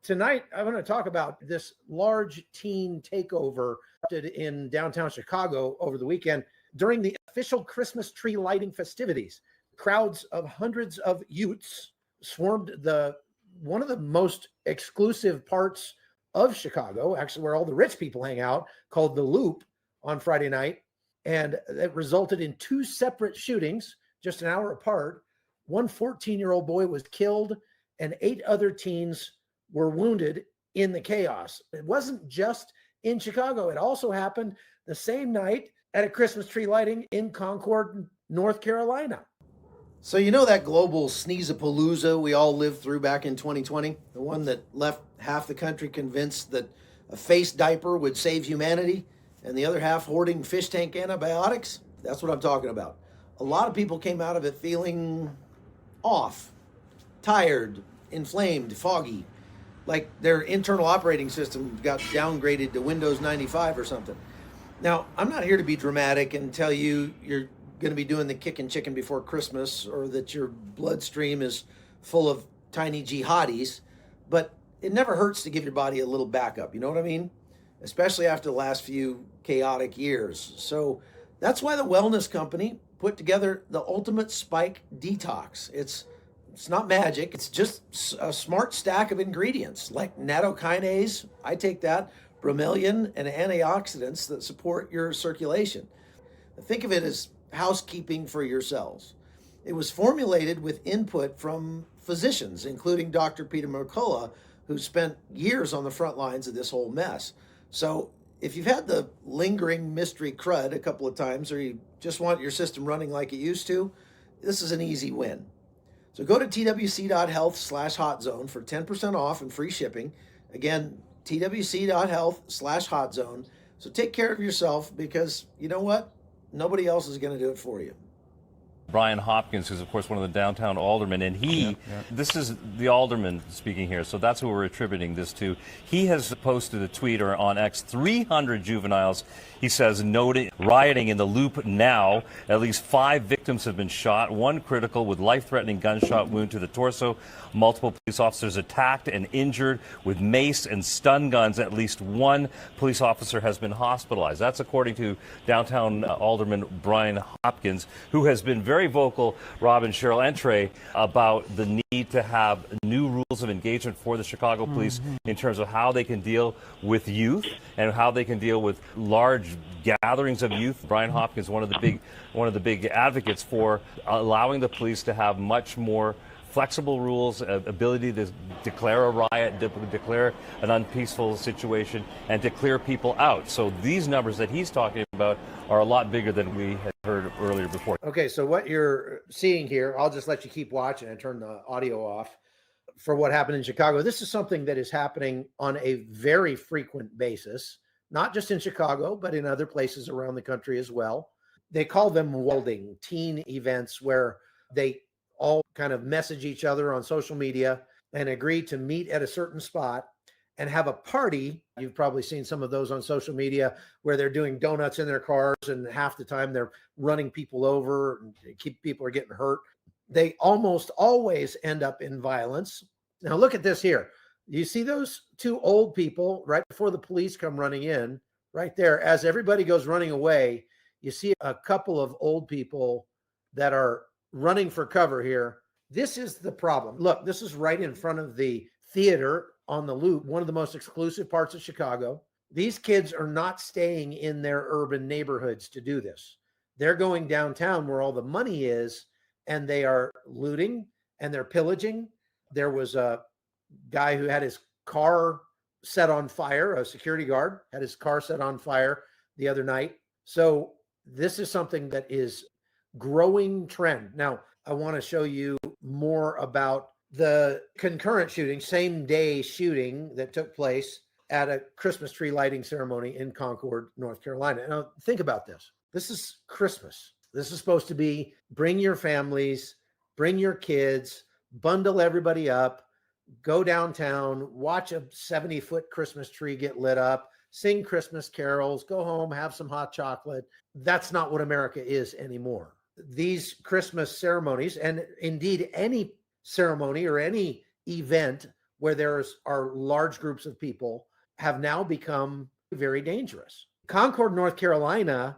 Tonight, I want to talk about this large teen takeover in downtown Chicago over the weekend during the official Christmas tree lighting festivities. Crowds of hundreds of youths swarmed one of the most exclusive parts of Chicago, actually where all the rich people hang out, called the Loop, on Friday night. And it resulted in two separate shootings just an hour apart. One 14-year-old boy was killed and 8 other teens were wounded in the chaos. It wasn't just in Chicago. It also happened the same night at a Christmas tree lighting in Concord, North Carolina. So you know that global sneeze-a-palooza we all lived through back in 2020? The one that left half the country convinced that a face diaper would save humanity and the other half hoarding fish tank antibiotics? That's what I'm talking about. A lot of people came out of it feeling off, tired, inflamed, foggy, like their internal operating system got downgraded to Windows 95 or something. Now, I'm not here to be dramatic and tell you you're going to be doing the kicking chicken before Christmas or that your bloodstream is full of tiny jihadis, but it never hurts to give your body a little backup, you know what I mean? Especially after the last few chaotic years. So that's why the wellness company put together the ultimate spike detox. It's not magic. It's just a smart stack of ingredients like nattokinase, I take that, bromelain, and antioxidants that support your circulation. Think of it as housekeeping for your cells. It was formulated with input from physicians, including Dr. Peter McCullough, who spent years on the front lines of this whole mess. So if you've had the lingering mystery crud a couple of times, or you just want your system running like it used to, this is an easy win. So go to twc.health/hotzone for 10% off and free shipping. Again, twc.health/hotzone. So take care of yourself because you know what? Nobody else is going to do it for you. Brian Hopkins, who's of course one of the downtown aldermen, and this is the alderman speaking here, so that's who we're attributing this to. He has posted a tweet or on X, 300 juveniles, he says, noted rioting in the Loop now. At least 5 victims have been shot, 1 critical with life-threatening gunshot wound to the torso. Multiple police officers attacked and injured with mace and stun guns. At least 1 police officer has been hospitalized. That's according to downtown alderman Brian Hopkins, who has been very vocal, Rob and Cheryl Entree, about the need to have new rules of engagement for the Chicago police in terms of how they can deal with youth and how they can deal with large gatherings of youth. Brian Hopkins, one of the big advocates for allowing the police to have much more flexible rules, ability to declare a riot, declare an unpeaceful situation, and to clear people out. So these numbers that he's talking about are a lot bigger than we had heard earlier before. Okay, so what you're seeing here, I'll just let you keep watching and turn the audio off for what happened in Chicago. This is something that is happening on a very frequent basis, not just in Chicago, but in other places around the country as well. They call them welding, teen events, where they all kind of message each other on social media and agree to meet at a certain spot and have a party. You've probably seen some of those on social media where they're doing donuts in their cars and half the time they're running people over and people are getting hurt. They almost always end up in violence. Now look at this here. You see those 2 old people right before the police come running in, right there. As everybody goes running away, you see a couple of old people that are running for cover here. This is the problem. Look, this is right in front of the theater on the Loop, one of the most exclusive parts of Chicago. These kids are not staying in their urban neighborhoods to do this. They're going downtown where all the money is, and they are looting and they're pillaging. There was a guy who had his car set on fire, a security guard had his car set on fire the other night. So this is something that is growing trend. Now, I want to show you more about the concurrent shooting, same day shooting that took place at a Christmas tree lighting ceremony in Concord, North Carolina. Now, think about this. This is Christmas. This is supposed to be bring your families, bring your kids, bundle everybody up, go downtown, watch a 70-foot Christmas tree get lit up, sing Christmas carols, go home, have some hot chocolate. That's not what America is anymore. These Christmas ceremonies, and indeed any ceremony or any event where are large groups of people have now become very dangerous. Concord, North Carolina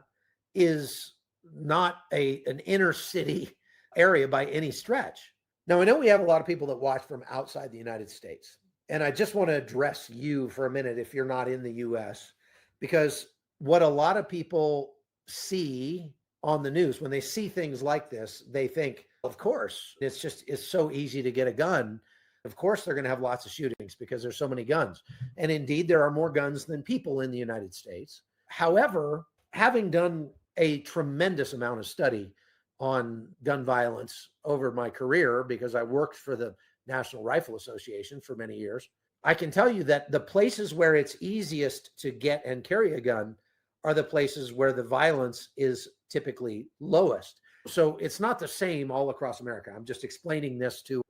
is not an inner city area by any stretch. Now, I know we have a lot of people that watch from outside the United States, and I just want to address you for a minute if you're not in the US, because what a lot of people see on the news, when they see things like this, they think, of course, it's so easy to get a gun. Of course, they're going to have lots of shootings because there's so many guns. And indeed, there are more guns than people in the United States. However, having done a tremendous amount of study on gun violence over my career, because I worked for the National Rifle Association for many years, I can tell you that the places where it's easiest to get and carry a gun are the places where the violence is typically lowest. So it's not the same all across America. I'm just explaining this to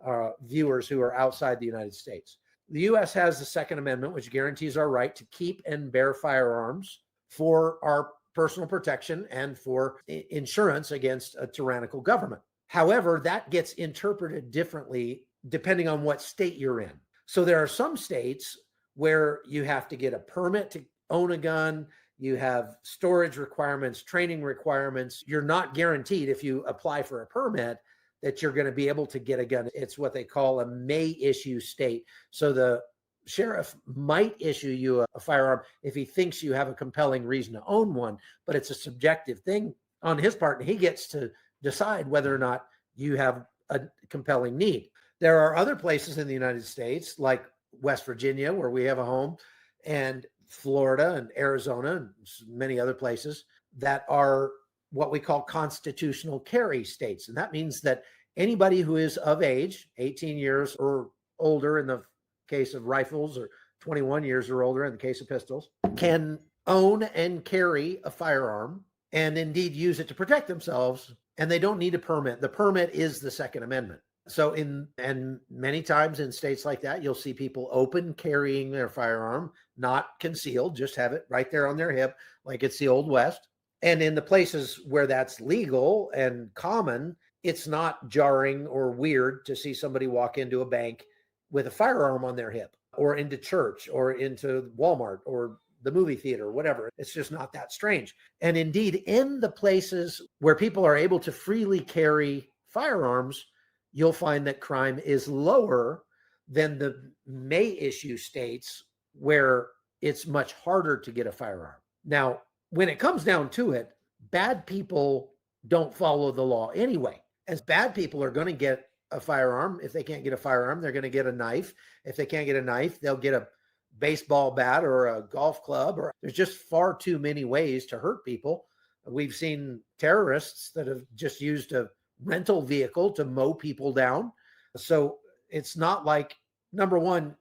viewers who are outside the United States. The U.S. has the Second Amendment, which guarantees our right to keep and bear firearms for our personal protection and for insurance against a tyrannical government. However, that gets interpreted differently depending on what state you're in. So there are some states where you have to get a permit to own a gun. You have storage requirements, training requirements. You're not guaranteed if you apply for a permit that you're going to be able to get a gun. It's what they call a may issue state. So the sheriff might issue you a firearm if he thinks you have a compelling reason to own one, but it's a subjective thing on his part, and he gets to decide whether or not you have a compelling need. There are other places in the United States, like West Virginia, where we have a home, and Florida and Arizona and many other places that are what we call constitutional carry states. And that means that anybody who is of age, 18 years or older in the case of rifles, or 21 years or older in the case of pistols, can own and carry a firearm and indeed use it to protect themselves. And they don't need a permit. The permit is the Second Amendment. So and many times in states like that, you'll see people open carrying their firearm, not concealed, just have it right there on their hip, like it's the Old West. And in the places where that's legal and common, it's not jarring or weird to see somebody walk into a bank with a firearm on their hip, or into church, or into Walmart, or the movie theater, whatever. It's just not that strange. And indeed, in the places where people are able to freely carry firearms, you'll find that crime is lower than the may issue states where it's much harder to get a firearm. Now, when it comes down to it, bad people don't follow the law anyway. As bad people are going to get a firearm. If they can't get a firearm, they're going to get a knife. If they can't get a knife, they'll get a baseball bat or a golf club. Or there's just far too many ways to hurt people. We've seen terrorists that have just used a rental vehicle to mow people down. So it's not like, number one,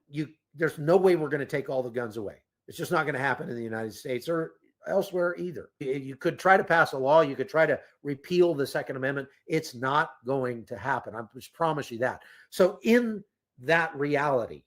there's no way we're going to take all the guns away. It's just not going to happen in the United States or elsewhere either. You could try to pass a law. You could try to repeal the Second Amendment. It's not going to happen. I just promise you that. So in that reality,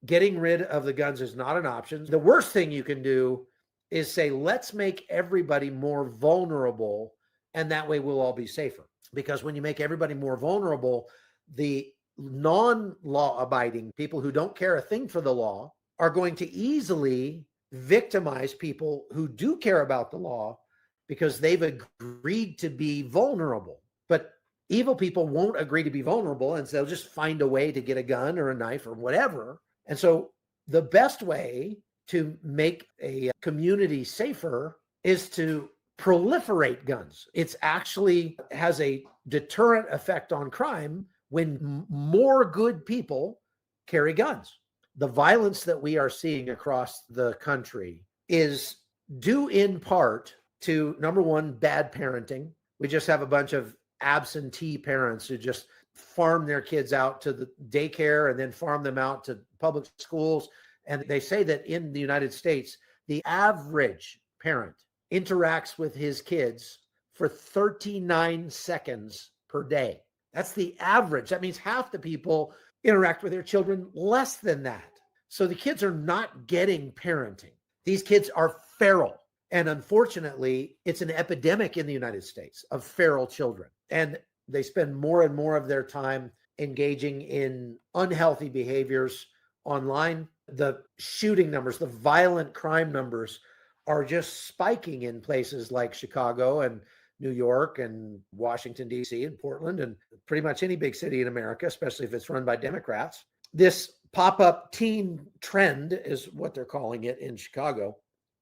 getting rid of the guns is not an option. The worst thing you can do is say, let's make everybody more vulnerable, and that way we'll all be safer. Because when you make everybody more vulnerable, the non-law abiding people who don't care a thing for the law are going to easily victimize people who do care about the law because they've agreed to be vulnerable. But evil people won't agree to be vulnerable, and so they'll just find a way to get a gun or a knife or whatever. And so the best way to make a community safer is to proliferate guns. It's actually has a deterrent effect on crime when more good people carry guns. The violence that we are seeing across the country is due in part to, number one, bad parenting. We just have a bunch of absentee parents who just farm their kids out to the daycare and then farm them out to public schools. And they say that in the United States, the average parent interacts with his kids for 39 seconds per day. That's the average. That means half the people interact with their children less than that. So the kids are not getting parenting. These kids are feral. And unfortunately, it's an epidemic in the United States of feral children. And they spend more and more of their time engaging in unhealthy behaviors online, the shooting numbers, the violent crime numbers are just spiking in places like Chicago and New York and Washington, D.C. and Portland and pretty much any big city in America, especially if it's run by Democrats. This pop-up teen trend is what they're calling it in Chicago,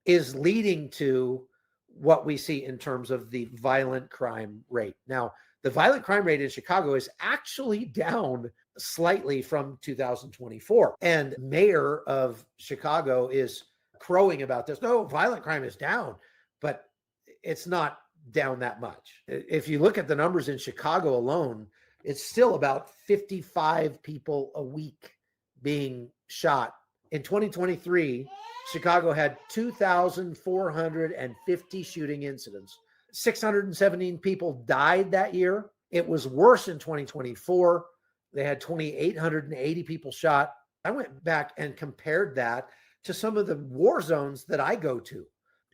is leading to what we see in terms of the violent crime rate. Now, the violent crime rate in Chicago is actually down slightly from 2024. And mayor of Chicago is crowing about this. No, violent crime is down, but it's not down that much. If you look at the numbers in Chicago alone, it's still about 55 people a week being shot. In 2023, Chicago had 2,450 shooting incidents. 617 people died that year. It was worse in 2024. They had 2,880 people shot. I went back and compared that to some of the war zones that I go to.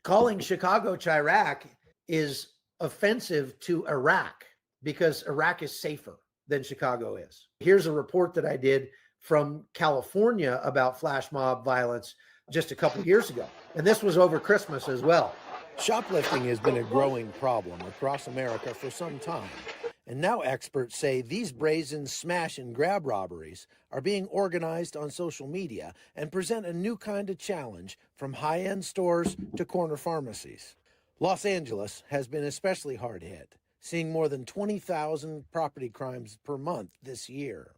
Calling Chicago Chirac is offensive to Iraq because Iraq is safer than Chicago is. Here's a report that I did from California about flash mob violence just a couple of years ago. And this was over Christmas as well. Shoplifting has been a growing problem across America for some time. And now experts say these brazen smash and grab robberies are being organized on social media and present a new kind of challenge from high-end stores to corner pharmacies. Los Angeles has been especially hard hit, seeing more than 20,000 property crimes per month this year.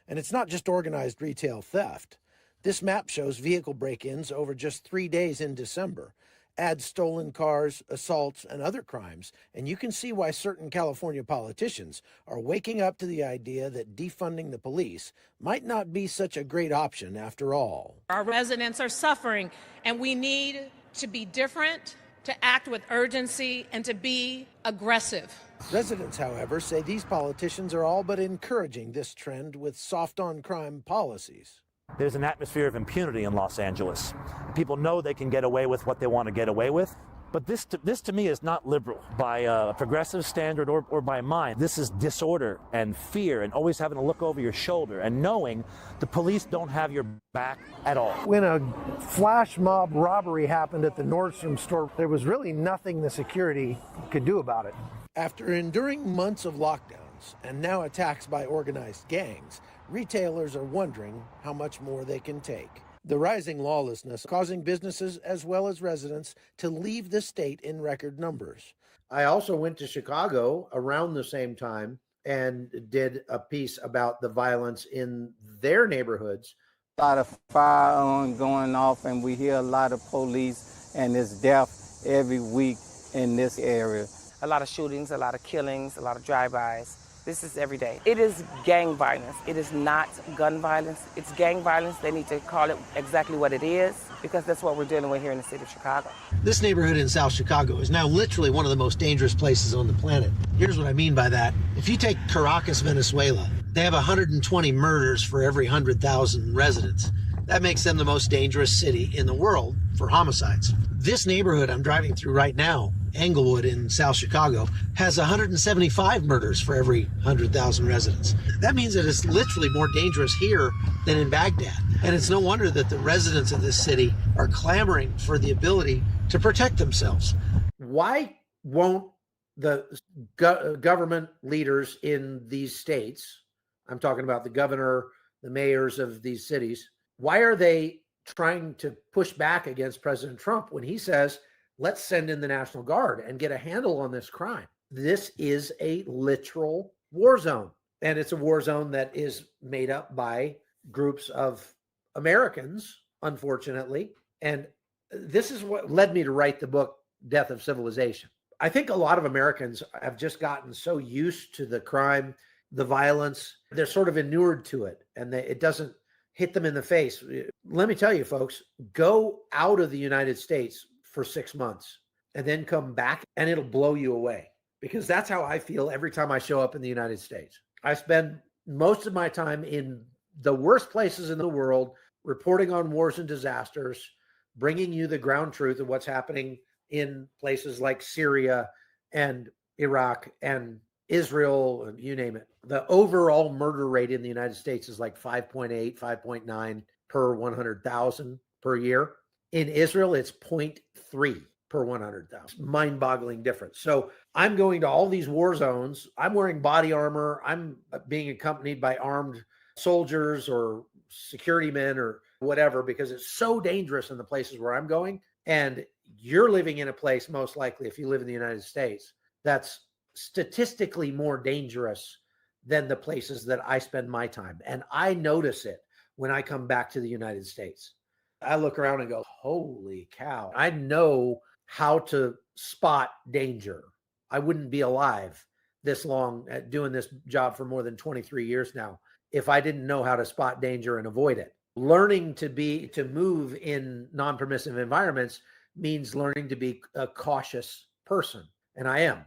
And it's not just organized retail theft. This map shows vehicle break-ins over just 3 days in December. Add stolen cars, assaults, and other crimes, and you can see why certain California politicians are waking up to the idea that defunding the police might not be such a great option after all. Our residents are suffering, and we need to be different, to act with urgency, and to be aggressive. Residents, however, say these politicians are all but encouraging this trend with soft-on-crime policies. There's an atmosphere of impunity in Los Angeles. People know they can get away with what they want to get away with. But this to me is not liberal by a progressive standard or by mine. This is disorder and fear and always having to look over your shoulder and knowing the police don't have your back at all. When a flash mob robbery happened at the Nordstrom store, there was really nothing the security could do about it. After enduring months of lockdowns and now attacks by organized gangs, retailers are wondering how much more they can take. The rising lawlessness causing businesses as well as residents to leave the state in record numbers. I also went to Chicago around the same time and did a piece about the violence in their neighborhoods. A lot of firearms going off, and we hear a lot of police, and there's death every week in this area. A lot of shootings, a lot of killings, a lot of drive-bys. This is every day. It is gang violence. It is not gun violence. It's gang violence. They need to call it exactly what it is, because that's what we're dealing with here in the city of Chicago. This neighborhood in South Chicago is now literally one of the most dangerous places on the planet. Here's what I mean by that. If you take Caracas, Venezuela, they have 120 murders for every 100,000 residents. That makes them the most dangerous city in the world for homicides. This neighborhood I'm driving through right now, Englewood in South Chicago, has 175 murders for every 100,000 residents. That means that it's literally more dangerous here than in Baghdad. And it's no wonder that the residents of this city are clamoring for the ability to protect themselves. Why won't the government leaders in these states, I'm talking about the governor, the mayors of these cities, why are they trying to push back against President Trump when he says, let's send in the National Guard and get a handle on this crime? This is a literal war zone. And it's a war zone that is made up by groups of Americans, unfortunately. And this is what led me to write the book, Death of Civilization. I think a lot of Americans have just gotten so used to the crime, the violence, they're sort of inured to it, and it doesn't hit them in the face. Let me tell you, folks, go out of the United States for 6 months and then come back and it'll blow you away, because that's how I feel every time I show up in the United States. I spend most of my time in the worst places in the world, reporting on wars and disasters, bringing you the ground truth of what's happening in places like Syria and Iraq and Israel, and you name it. The overall murder rate in the United States is like 5.8, 5.9. per 100,000 per year. In Israel, it's 0.3 per 100,000. Mind-boggling difference. So I'm going to all these war zones. I'm wearing body armor. I'm being accompanied by armed soldiers or security men or whatever, because it's so dangerous in the places where I'm going. And you're living in a place, most likely, if you live in the United States, that's statistically more dangerous than the places that I spend my time. And I notice it when I come back to the United States. I look around and go, holy cow. I know how to spot danger. I wouldn't be alive this long at doing this job for more than 23 years now if I didn't know how to spot danger and avoid it. Learning to move in non-permissive environments means learning to be a cautious person. And I am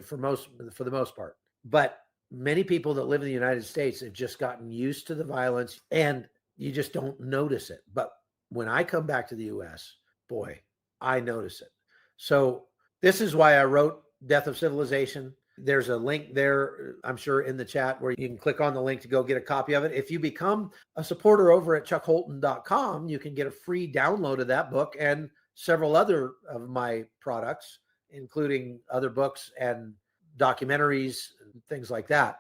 for the most part. But many people that live in the United States have just gotten used to the violence and you just don't notice it. But when I come back to the US, boy, I notice it. So this is why I wrote Death of Civilization. There's a link there, I'm sure, in the chat where you can click on the link to go get a copy of it. If you become a supporter over at chuckholton.com, you can get a free download of that book and several other of my products, including other books and documentaries and things like that.